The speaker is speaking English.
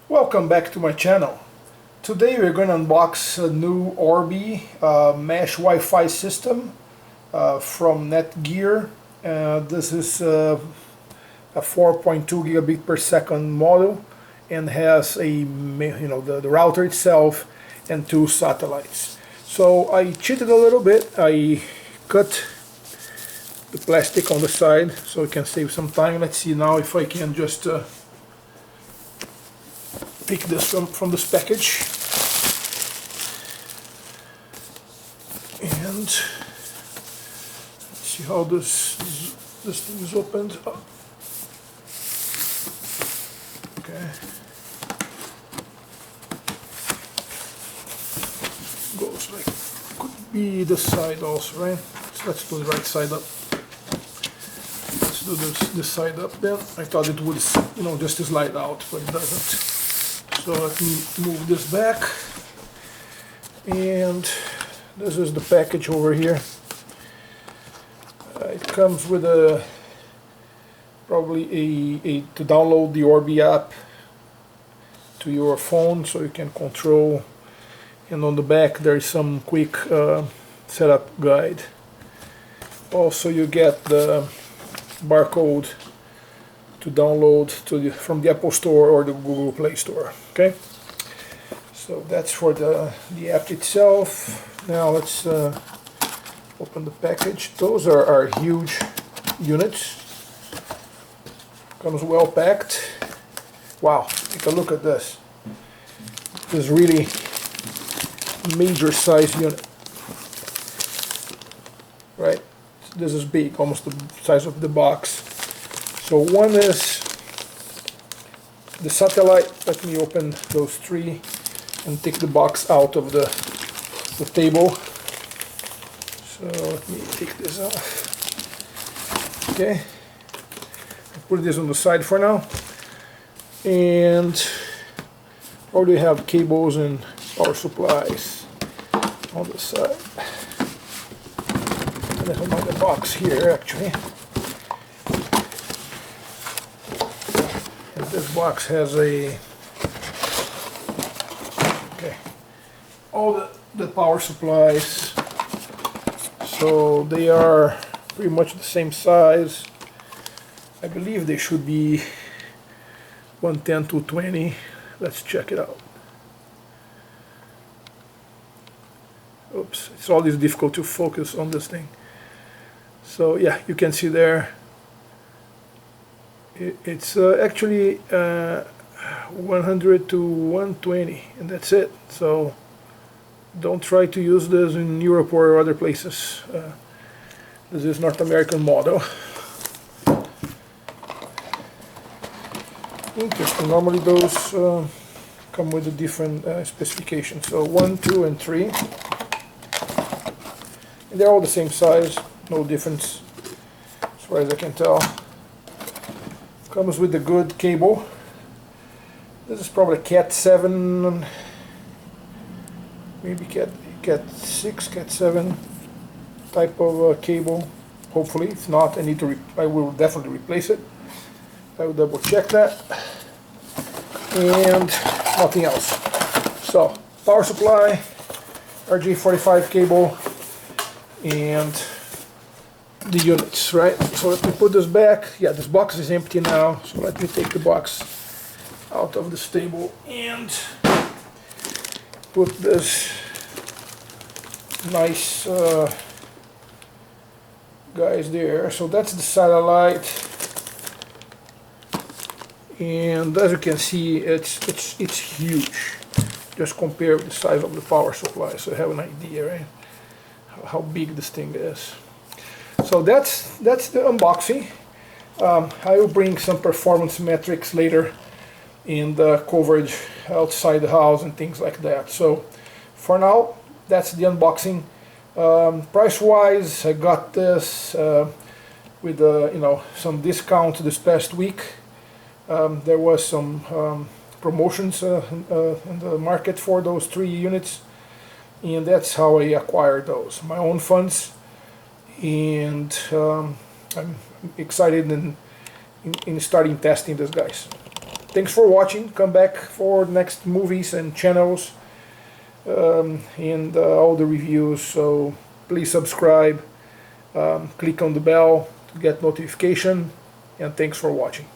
Welcome back to my channel. Today we're going to unbox a new Orbi mesh Wi-Fi system from Netgear. This is a 4.2 gigabit per second model and has the router itself and two satellites. So I cheated a little bit. I cut the plastic on the side so we can save some time. Let's see now if I can just pick this from this package, and let's see how this thing is opened. Oh. Okay, goes like, could be this side also, right? So let's do the right side up. Let's do this side up then. I thought it would, just slide out, but it doesn't. So let me move this back, and this is the package over here. It comes with probably to download the Orbi app to your phone so you can control, and on the back there is some quick setup guide. Also you get the barcode to download from the Apple Store or the Google Play Store. Okay, so that's for the app itself. Now let's open the package. Those are huge units. Comes well packed. Wow, take a look at this. This is really major size unit, right? This is big, almost the size of the box. So one is the satellite. Let me open those three and take the box out of the table. So let me take this off. Okay, I'll put this on the side for now. And already have cables and power supplies on the side. And there's another box here actually. This box has all the power supplies, so they are pretty much the same size. I believe they should be 110 to 20. Let's check it out. Oops, it's always difficult to focus on this thing. So yeah, you can see there. It's actually 100 to 120, and that's it. So don't try to use this in Europe or other places. This is North American model. Interesting. Normally those come with a different specification. So 1, 2, and 3. And they're all the same size, no difference as far as I can tell. Comes with a good cable. This is probably Cat 7, maybe Cat 6, Cat 7 type of cable. Hopefully, if not, I will definitely replace it. I will double check that. And nothing else. So power supply, RJ45 cable, and the units, right? So let me put this back. Yeah, this box is empty now, so let me take the box out of this table and put this nice guys there. So that's the satellite, and as you can see, it's huge. Just compare with the size of the power supply, so you have an idea, right? How big this thing is. So that's the unboxing. I will bring some performance metrics later in the coverage outside the house and things like that. So for now, that's the unboxing. Price wise, I got this with some discount this past week. There was some promotions in the market for those 3 units, and that's how I acquired those, my own funds. And I'm excited in starting testing these guys. thanks for watching. Come back for next movies and channels and all the reviews. So please subscribe, click on the bell to get notification, and thanks for watching.